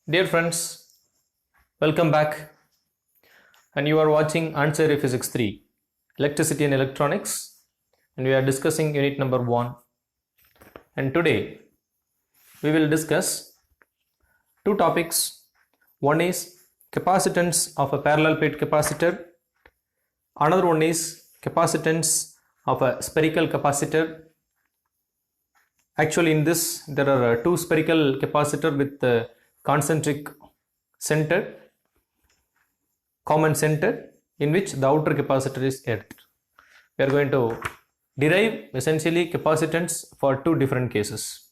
Dear friends, welcome back. And you are watching Answer Physics 3, Electricity and Electronics, and we are discussing unit number 1. And today we will discuss two topics. One is capacitance of a parallel plate capacitor. Another one is capacitance of a spherical capacitor. Actually, in this there are two spherical capacitor with concentric center, common center, in which the outer capacitor is added. We are going to derive essentially capacitance for two different cases.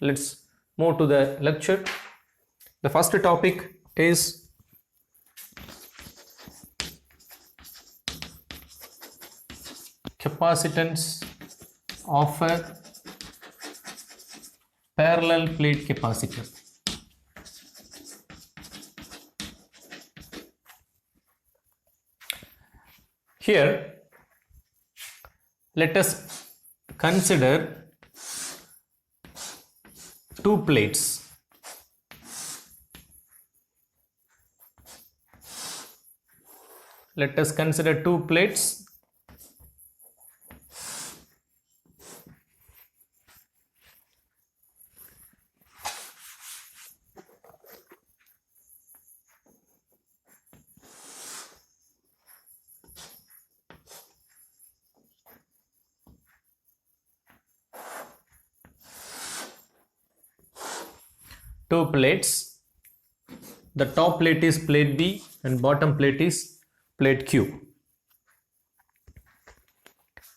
Let's move to the lecture. The first topic is capacitance of a parallel plate capacitor. Here, let us consider two plates. Let us consider two plates. Two plates. The top plate is plate B and bottom plate is plate Q.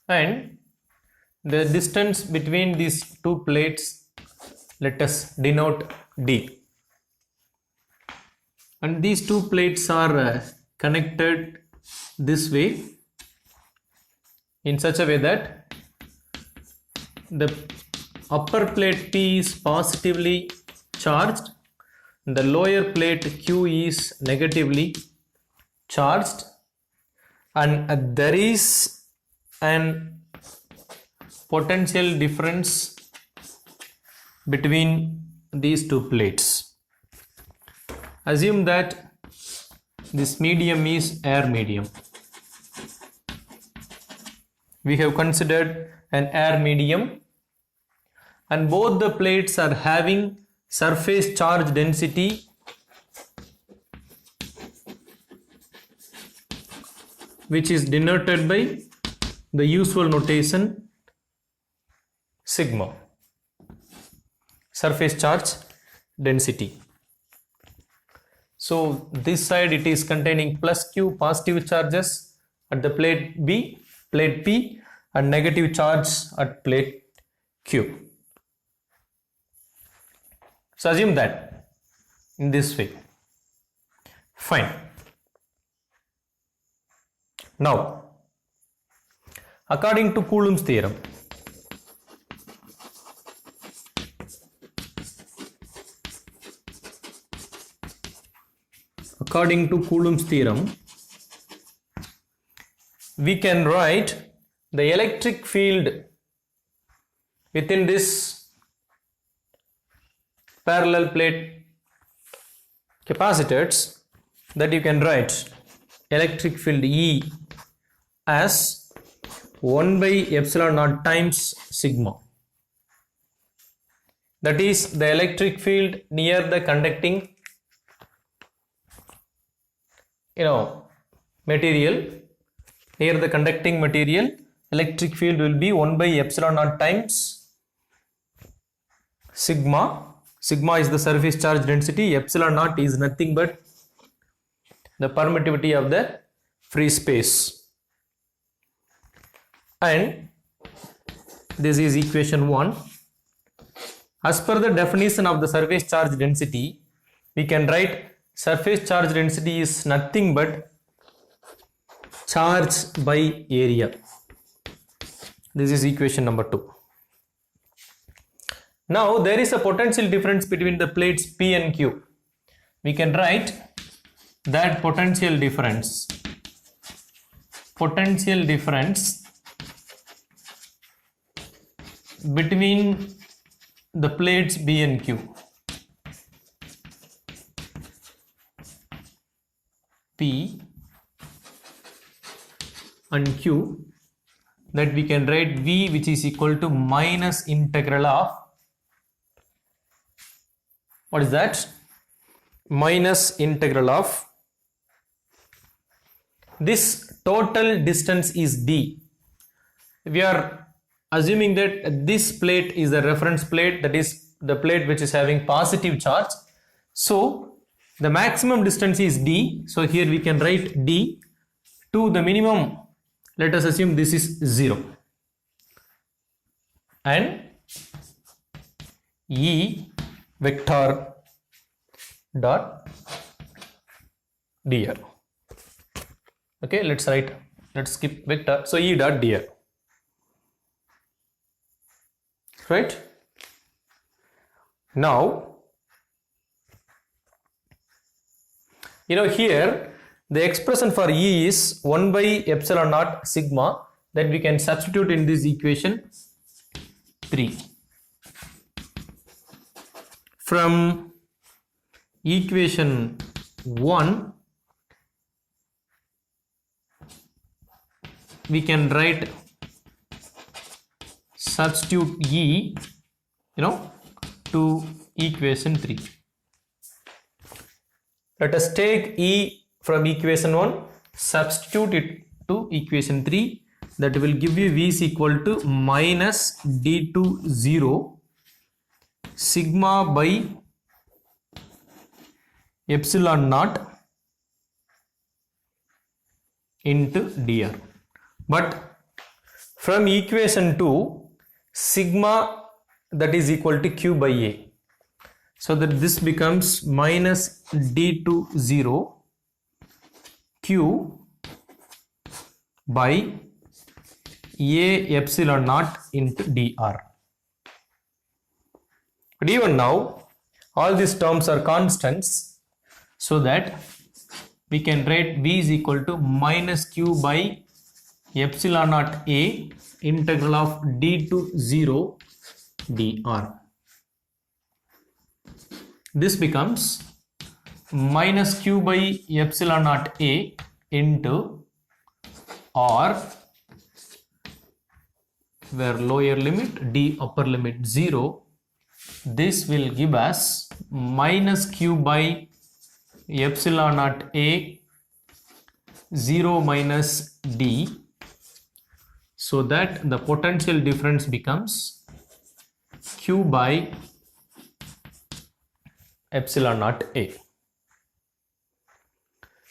And the distance between these two plates, let us denote D. And these two plates are connected this way in such a way that the upper plate P is positively charged, the lower plate Q is negatively charged, and there is an potential difference between these two plates. Assume that this medium is air medium. We have considered an air medium, and both the plates are having surface charge density which is denoted by the usual notation sigma, surface charge density. So this side it is containing plus Q, positive charges at the plate B, plate P, and negative charge at plate Q. So assume that in this way. Fine. Now, according to Coulomb's theorem, we can write the electric field within this parallel plate capacitors, that you can write electric field E as 1 by epsilon naught times sigma. That is the electric field near the conducting material. Near the conducting material, electric field will be 1 by epsilon naught times sigma. Sigma is the surface charge density, epsilon naught is nothing but the permittivity of the free space. And this is equation 1. As per the definition of the surface charge density, we can write surface charge density is nothing but charge by area. This is equation number 2. Now there is a potential difference between the plates P and Q. We can write that potential difference between the plates B and Q P and Q, that we can write V, which is equal to minus integral of, what is that? Minus integral of, this total distance is D. We are assuming that this plate is the reference plate, that is the plate which is having positive charge. So the maximum distance is D. So here we can write D to the minimum. Let us assume this is 0. And E vector dot dr. Okay, let's skip vector. So E dot dr. Right? Now, here the expression for E is 1 by epsilon naught sigma, that we can substitute in this equation 3. From equation 1, we can write, substitute E, to equation 3. Let us take E from equation 1, substitute it to equation 3. That will give you V is equal to minus D20 sigma by epsilon naught into dr. But from equation 2, sigma, that is equal to Q by A. So that this becomes minus D20 Q by A epsilon naught into dr. But even now, all these terms are constants, so that we can write V is equal to minus Q by epsilon naught A integral of D20 dr. This becomes minus Q by epsilon naught A into R, where lower limit D upper limit 0. This will give us minus Q by epsilon naught A 0 minus D, so that the potential difference becomes Q by epsilon naught A.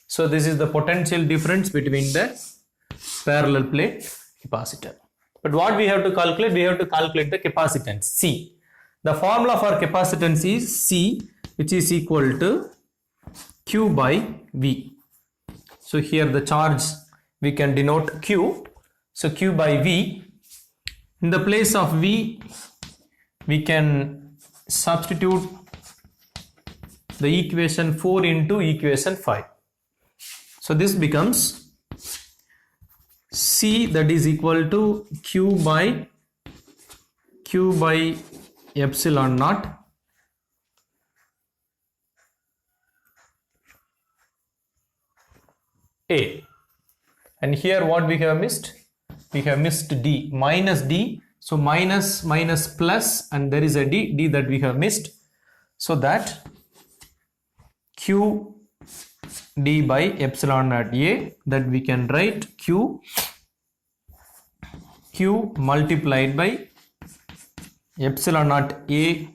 So this is the potential difference between the parallel plate capacitor. But what we have to calculate? We have to calculate the capacitance C. The formula for capacitance is C, which is equal to Q by V. So here the charge we can denote Q. So Q by V. In the place of V, we can substitute the equation 4 into equation 5. So this becomes C, that is equal to Q by epsilon naught A. And here what we have missed? We have missed D, minus D. So minus plus, and there is a D that we have missed. So that Q D by epsilon naught A, that we can write Q multiplied by epsilon naught A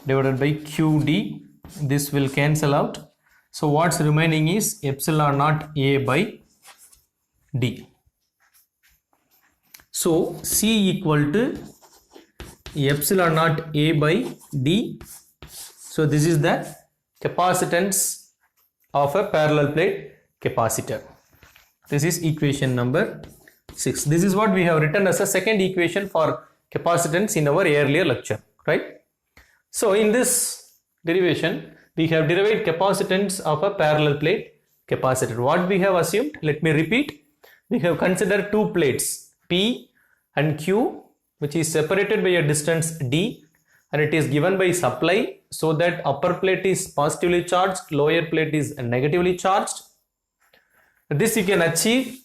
divided by QD. This will cancel out. So what's remaining is epsilon naught A by D. So C equal to epsilon naught A by D. So this is the capacitance of a parallel plate capacitor. This is equation number 6. This is what we have written as a second equation for capacitance in our earlier lecture, right? So in this derivation, we have derived capacitance of a parallel plate capacitor. What we have assumed? Let me repeat. We have considered two plates, P and Q, which is separated by a distance D, and it is given by supply. so that upper plate is positively charged, lower plate is negatively charged. This you can achieve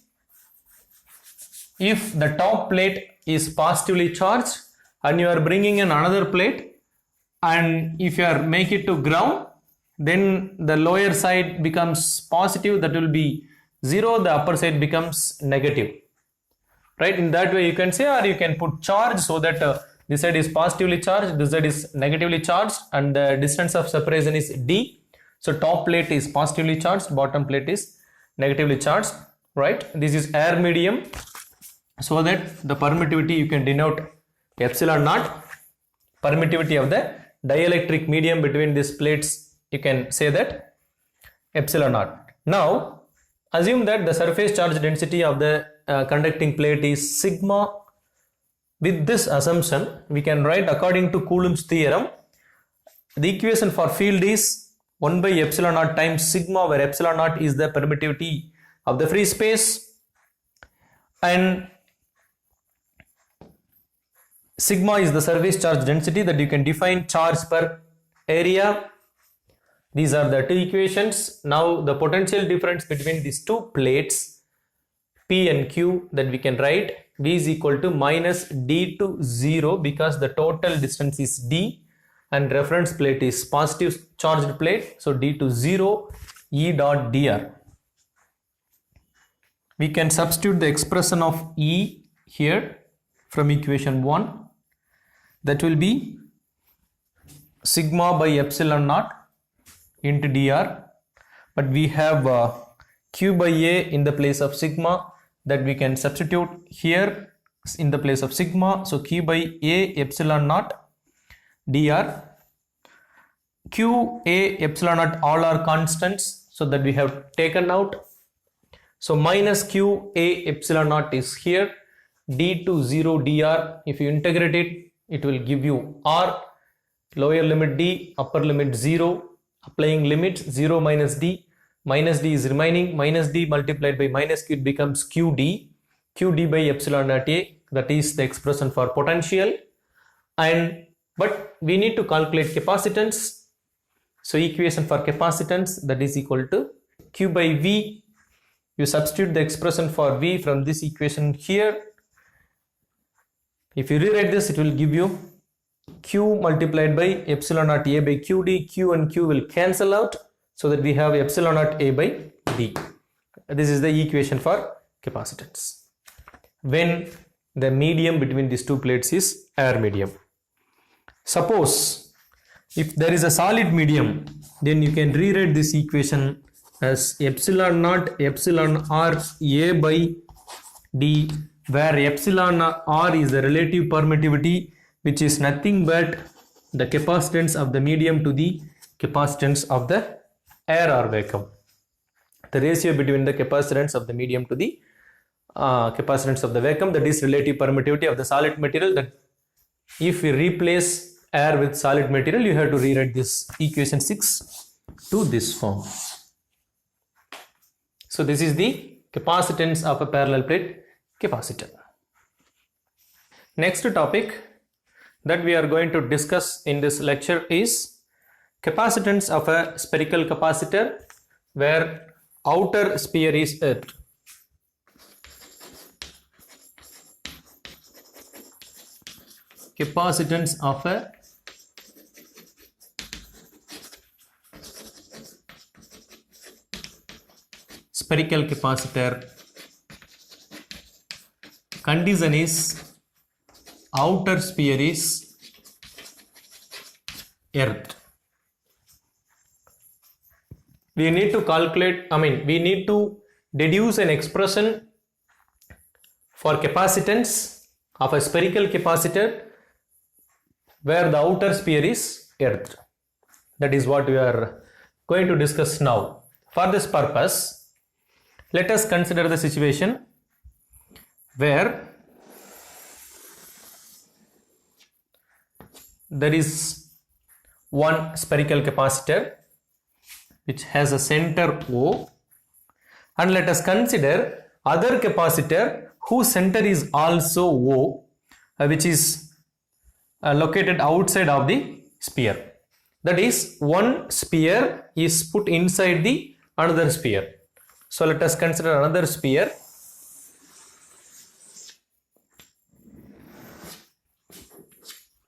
if the top plate is positively charged and you are bringing in another plate, and if you are make it to ground, then the lower side becomes positive, that will be 0, the upper side becomes negative, right? In that way you can say, or you can put charge so that this side is positively charged, this side is negatively charged, and the distance of separation is d. So top plate is positively charged, bottom plate is negatively charged, right? This is air medium, so that the permittivity you can denote epsilon naught, permittivity of the dielectric medium between these plates, you can say that epsilon naught. Now assume that the surface charge density of the conducting plate is sigma. With this assumption, we can write according to Coulomb's theorem, the equation for field is 1 by epsilon naught times sigma, where epsilon naught is the permittivity of the free space and sigma is the surface charge density, that you can define charge per area. These are the two equations. Now the potential difference between these two plates P and Q, that we can write V is equal to minus d to 0, because the total distance is d and reference plate is positive charged plate, so d to 0 E dot dr. We can substitute the expression of E here from equation 1, that will be sigma by epsilon naught into dr, but we have q by a in the place of sigma, that we can substitute here in the place of sigma, so q by a epsilon naught dr. Q, a, epsilon naught all are constants, so that we have taken out, so minus q a epsilon naught is here, d to 0 dr. If you integrate it, it will give you r, lower limit d, upper limit 0, applying limits 0 minus d is remaining, minus d multiplied by minus q, it becomes qd by epsilon naught a, that is the expression for potential. And but we need to calculate capacitance, so equation for capacitance, that is equal to q by v. You substitute the expression for v from this equation here. If you rewrite this, it will give you q multiplied by epsilon naught a by qd, q and q will cancel out, so that we have epsilon naught a by d. This is the equation for capacitance when the medium between these two plates is air medium. Suppose if there is a solid medium, then you can rewrite this equation as epsilon naught epsilon r a by d, where epsilon r is the relative permittivity, which is nothing but the capacitance of the medium to the capacitance of the air or vacuum, the ratio between the capacitance of the medium to the capacitance of the vacuum, that is relative permittivity of the solid material. That if we replace air with solid material, you have to rewrite this equation 6 to this form. So this is the capacitance of a parallel plate capacitor. Next topic that we are going to discuss in this lecture is capacitance of a spherical capacitor, where outer sphere is earth. Capacitance of a spherical capacitor, condition is outer sphere is earth. We need to calculate, we need to deduce an expression for capacitance of a spherical capacitor where the outer sphere is earth. That is what we are going to discuss now. For this purpose, let us consider the situation where there is one spherical capacitor which has a center O, and let us consider other capacitor whose center is also O, which is located outside of the sphere. That is, one sphere is put inside the another sphere. So let us consider another sphere.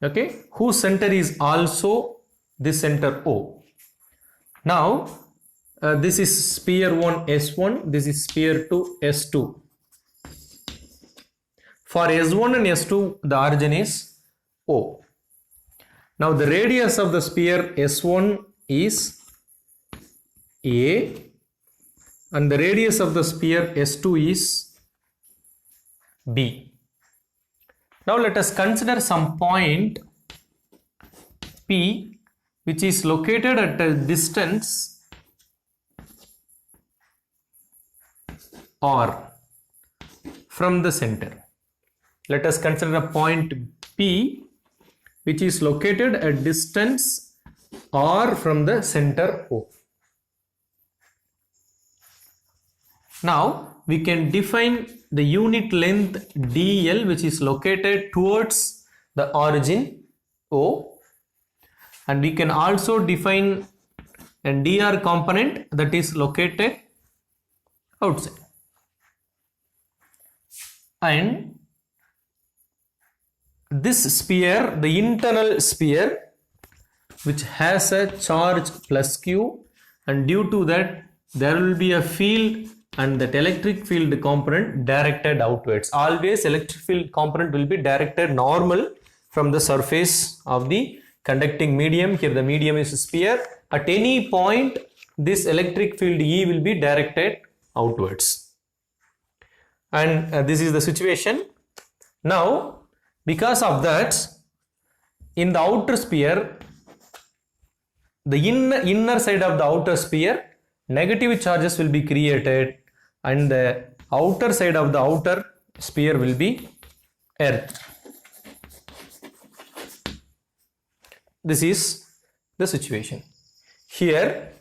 Okay, whose center is also this center O. Now this is sphere 1 S1, this is sphere 2 S2. For S1 and S2 the origin is O. Now the radius of the sphere S1 is A and the radius of the sphere S2 is B. Now let us consider some point P which is located at a distance R from the center. Let us consider a point P which is located at distance R from the center O. Now we can define the unit length dl which is located towards the origin O, and we can also define a dr component that is located outside. And this sphere, the internal sphere which has a charge plus q, and due to that there will be a field and that electric field component directed outwards. Always electric field component will be directed normal from the surface of the conducting medium. Here the medium is a sphere. At any point this electric field E will be directed outwards. And this is the situation. Now because of that, in the outer sphere, the inner side of the outer sphere, negative charges will be created and the outer side of the outer sphere will be earth. This is the situation. Here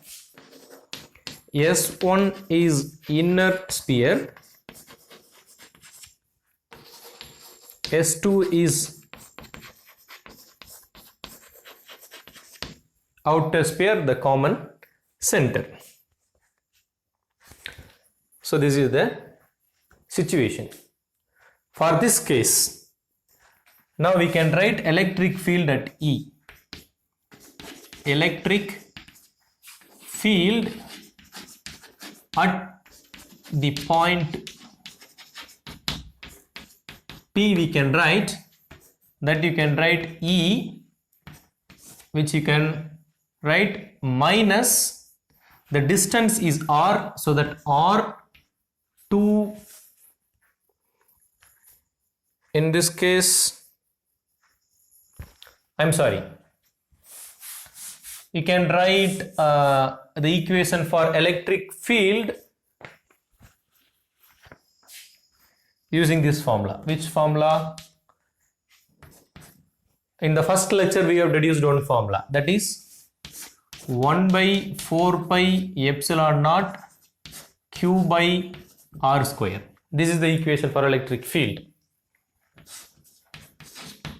S1 is inner sphere, S2 is outer sphere, the common center. So this is the situation. For this case, now we can write electric field at E. Electric field at the point P, we can write that you can write E, which you can write minus the distance is R, so that R2 in this case, I'm sorry, you can write the equation for electric field using this formula. Which formula? In the first lecture we have deduced one formula, that is 1 by 4 pi epsilon naught q by r square. This is the equation for electric field.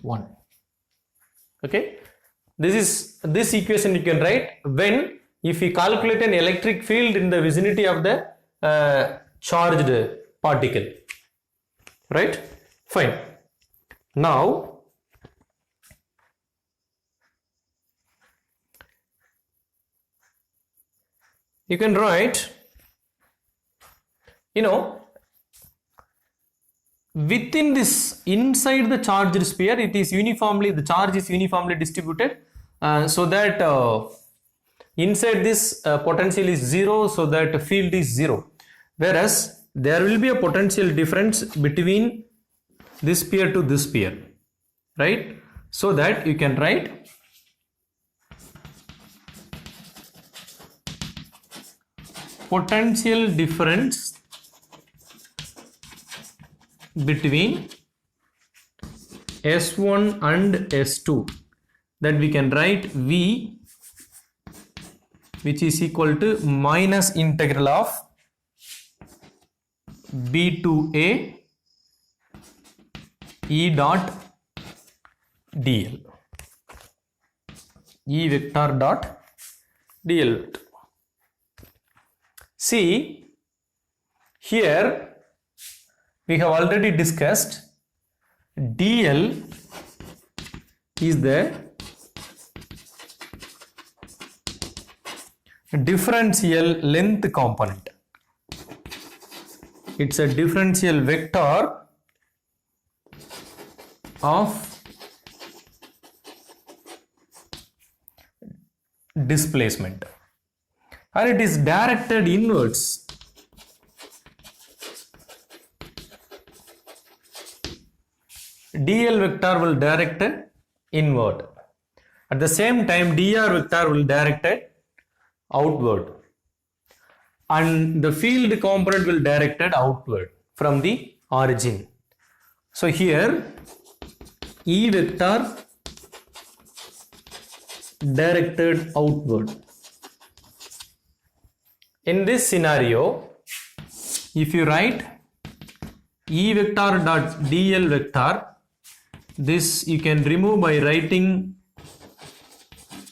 1. Okay, this equation you can write when if we calculate an electric field in the vicinity of the charged particle. Right? Fine. Now you can write, within this, inside the charged sphere, it is uniformly, the charge is uniformly distributed, so that inside this potential is 0, so that field is 0, whereas there will be a potential difference between this sphere to this sphere, right? So that you can write potential difference between S1 and S2, that we can write V, which is equal to minus integral of B to A E dot dl. E vector dot dl vector. See, here we have already discussed dl is the differential length component. It's a differential vector of displacement, and it is directed inwards. dl vector will direct inward. At the same time, dr vector will direct outward, and the field component will directed outward from the origin. So here E vector directed outward. In this scenario, if you write E vector dot dl vector, this you can remove by writing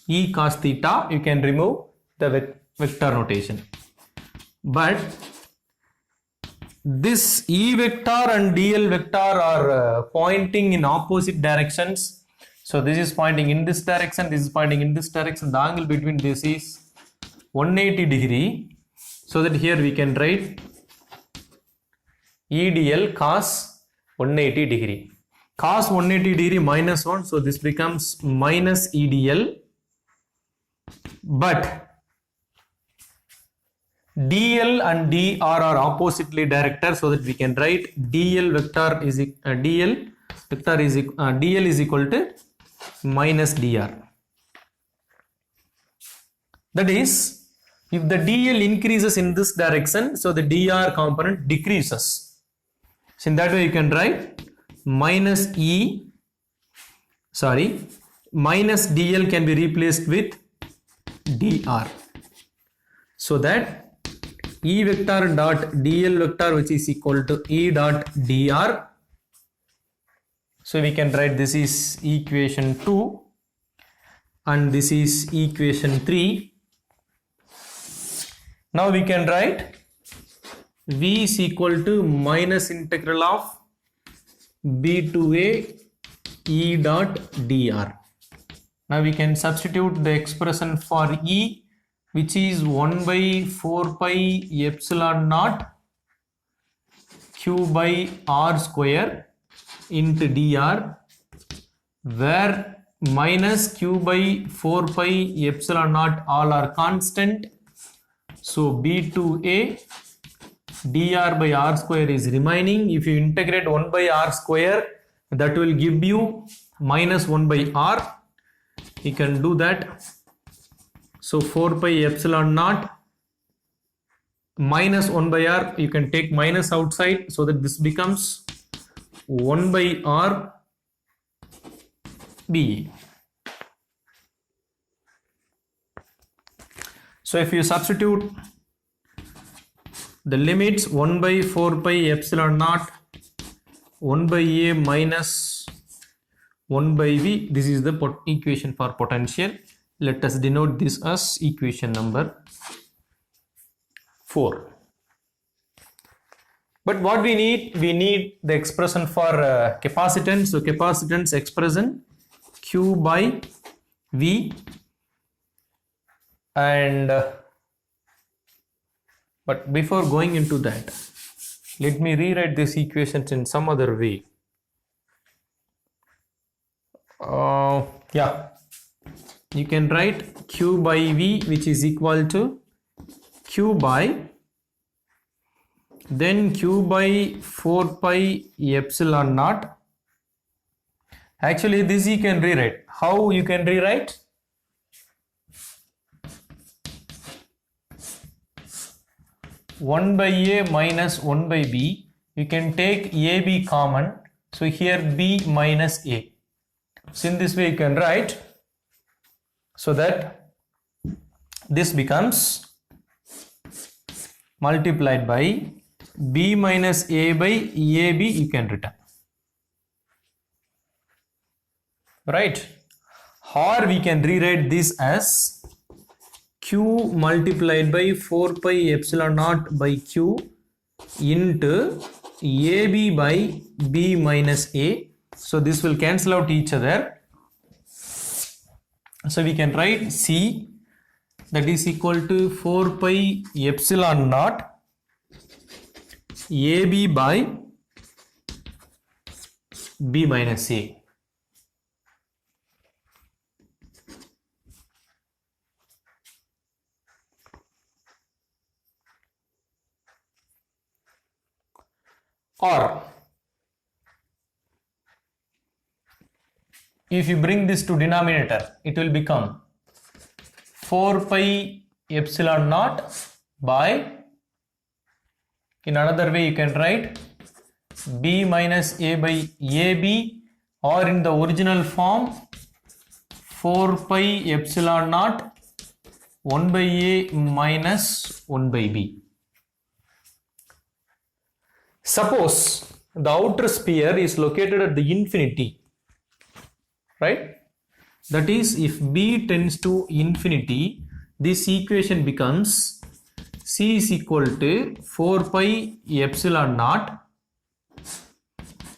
E cos theta. You can remove the vector notation, but this E vector and dl vector are pointing in opposite directions. So this is pointing in this direction, this is pointing in this direction. The angle between this is 180 degree, so that here we can write EDL cos 180 degree. Cos 180 degree minus 1, so this becomes minus EDL, but dl and dr are oppositely directed, so that we can write dl is equal to minus dr. That is, if the dl increases in this direction, so the dr component decreases. So in that way you can write minus dl can be replaced with dr, so that E vector dot dl vector, which is equal to E dot dr. So we can write this is equation 2 and this is equation 3. Now we can write V is equal to minus integral of b to a E dot dr. Now we can substitute the expression for E, which is 1 by 4 pi epsilon naught q by r square into dr, where minus q by 4 pi epsilon naught all are constant. So b to a dr by r square is remaining. If you integrate 1 by r square, that will give you minus 1 by r. You can do that. So 4 pi epsilon naught minus 1 by r, you can take minus outside, so that this becomes 1 by r b. So if you substitute the limits 1 by 4 pi epsilon naught 1 by a minus 1 by v, this is the equation for potential. Let us denote this as equation number 4. But what we need the expression for capacitance. So capacitance expression q by v, and but before going into that, let me rewrite this equations in some other way. You can write q by v, which is equal to q by, then q by 4 pi epsilon naught. Actually this you can rewrite. How you can rewrite? One by a minus 1 by b, you can take ab common, so here b minus a. So in this way you can write, so that this becomes multiplied by b minus a by ab, you can return, right? or we can rewrite this as q multiplied by 4 pi epsilon naught by q into ab by b minus a. So this will cancel out each other. So we can write C, that is equal to 4 pi epsilon naught AB by B minus A. Or if you bring this to denominator, it will become 4 pi epsilon naught by, in another way you can write b minus a by ab, or in the original form 4 pi epsilon naught 1 by a minus 1 by b. Suppose the outer sphere is located at the infinity, right? That is, if b tends to infinity, this equation becomes c is equal to 4 pi epsilon naught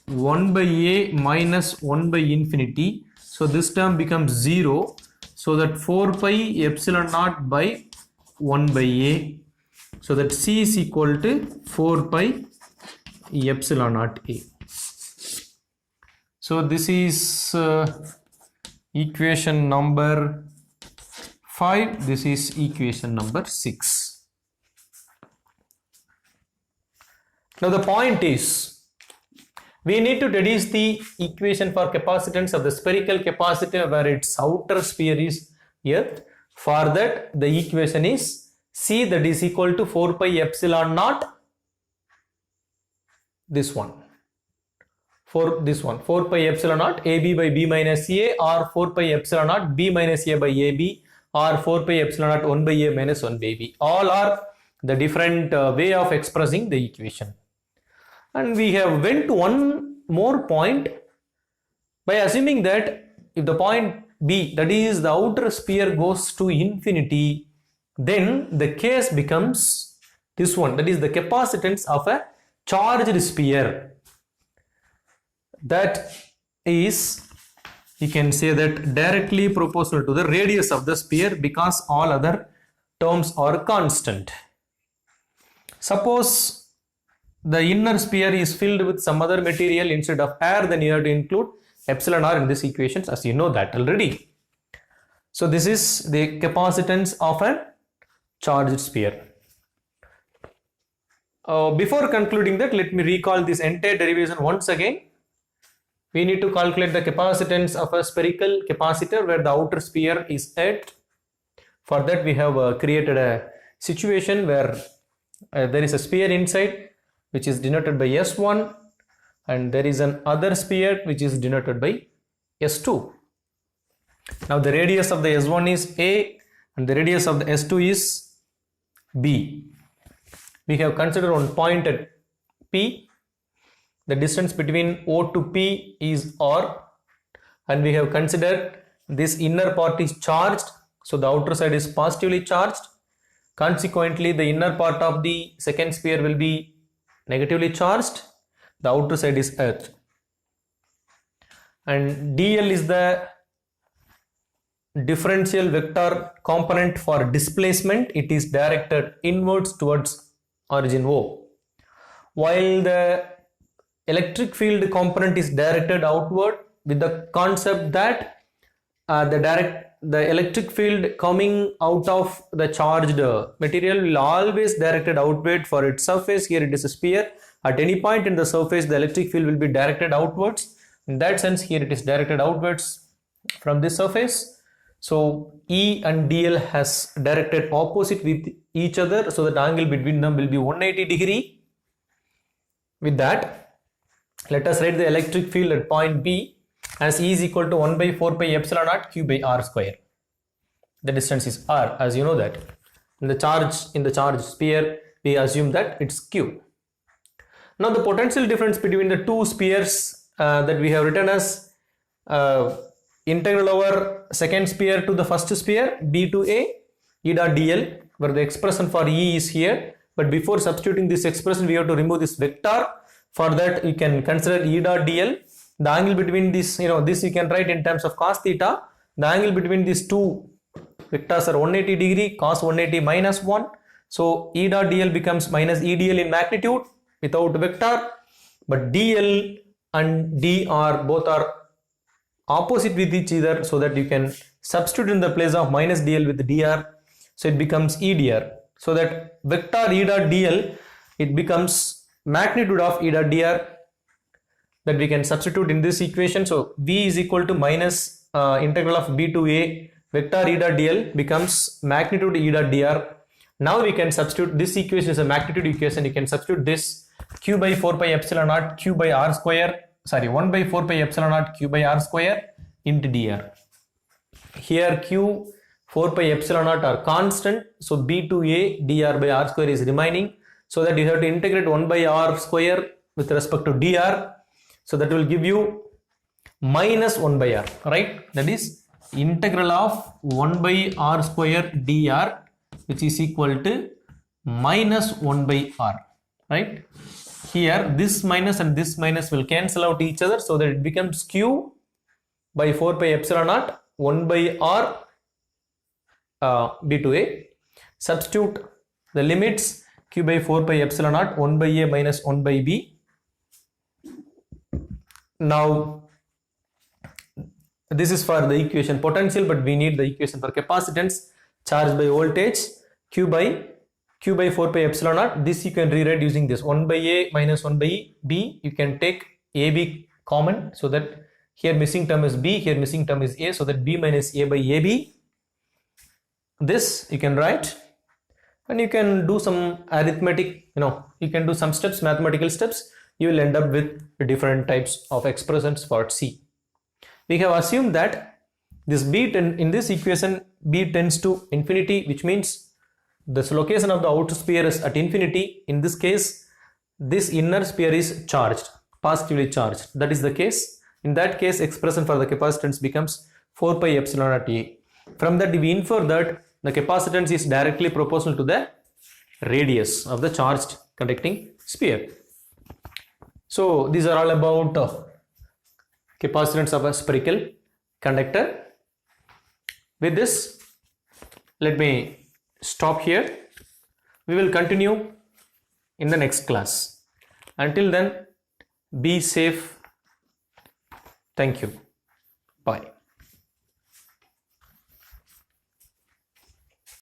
1 by a minus 1 by infinity. So this term becomes 0. So that 4 pi epsilon naught by 1 by a. So that c is equal to 4 pi epsilon naught a. So this is equation number 5. This is equation number 6. Now the point is, we need to deduce the equation for capacitance of the spherical capacitor where its outer sphere is earth. For that, the equation is C, that is equal to 4 pi epsilon naught, this one, for this one, 4 pi epsilon naught AB by B minus A, or 4 pi epsilon naught B minus A by AB, or 4 pi epsilon naught 1 by A minus 1 by B. All are the different way of expressing the equation. And we have went to one more point by assuming that if the point B, that is the outer sphere, goes to infinity, then the case becomes this one, that is the capacitance of a charged sphere. That is, you can say that directly proportional to the radius of the sphere, because all other terms are constant. Suppose the inner sphere is filled with some other material instead of air, then you have to include epsilon r in this equation, as you know that already. So this is the capacitance of a charged sphere. Before concluding that, let me recall this entire derivation once again. We need to calculate the capacitance of a spherical capacitor where the outer sphere is earth. For that, we have created a situation where there is a sphere inside, which is denoted by S1, and there is an other sphere which is denoted by S2. Now the radius of the S1 is A and the radius of the S2 is B. We have considered one point at P. The distance between O to P is R, and we have considered this inner part is charged, so the outer side is positively charged. Consequently, the inner part of the second sphere will be negatively charged. The outer side is earth. And dl is the differential vector component for displacement. It is directed inwards towards origin O, while the electric field component is directed outward, with the concept that the electric field coming out of the charged material will always directed outward for its surface. Here it is a sphere. At any point in the surface, the electric field will be directed outwards. In that sense, here it is directed outwards from this surface. So E and dl has directed opposite with each other, so that angle between them will be 180 degree. With that, let us write the electric field at point B as E is equal to 1 by 4 pi epsilon naught q by r square. The distance is r, as you know that. In the charge sphere, we assume that it's q. Now the potential difference between the two spheres that we have written as integral over second sphere to the first sphere, b to a, E dot dl, where the expression for E is here. But before substituting this expression, we have to remove this vector. For that, you can consider E dot dl. The angle between this, this you can write in terms of cos theta. The angle between these two vectors are 180 degree, cos 180 minus 1. So E dot dl becomes minus E dl in magnitude without vector. But dl and dr both are opposite with each other, so that you can substitute in the place of minus dl with dr. So it becomes E dr. So that vector E dot dl, it becomes magnitude of E dot dr, that we can substitute in this equation. So v is equal to minus integral of b to a vector E dot dl becomes magnitude E dot dr. Now we can substitute this equation is a magnitude equation. You can substitute this q by 4 pi epsilon naught q by r square, 1 by 4 pi epsilon naught q by r square into dr. Here q 4 pi epsilon naught are constant, so b to a dr by r square is remaining, so that you have to integrate 1 by r square with respect to dr. So that will give you minus 1 by r, right? That is integral of 1 by r square dr, which is equal to minus 1 by r, right? Here this minus and this minus will cancel out each other, so that it becomes q by 4 pi epsilon naught 1 by r b to a. Substitute the limits q by 4 pi epsilon naught 1 by a minus 1 by b. Now this is for the equation potential, but we need the equation for capacitance. Charge by voltage q by 4 pi epsilon naught. This you can rewrite using this 1 by a minus 1 by b. You can take ab common, so that here missing term is b, here missing term is a, so that b minus a by ab. This you can write, and you can do some arithmetic, you can do some steps, mathematical steps. You will end up with different types of expressions for C. We have assumed that this b in this equation, b tends to infinity, which means this location of the outer sphere is at infinity. In this case, this inner sphere is charged, positively charged. That is the case. In that case, expression for the capacitance becomes 4 pi epsilon naught a. From that, we infer that the capacitance is directly proportional to the radius of the charged conducting sphere. So these are all about capacitance of a spherical conductor. With this, let me stop here. We will continue in the next class. Until then, be safe. Thank you. Bye.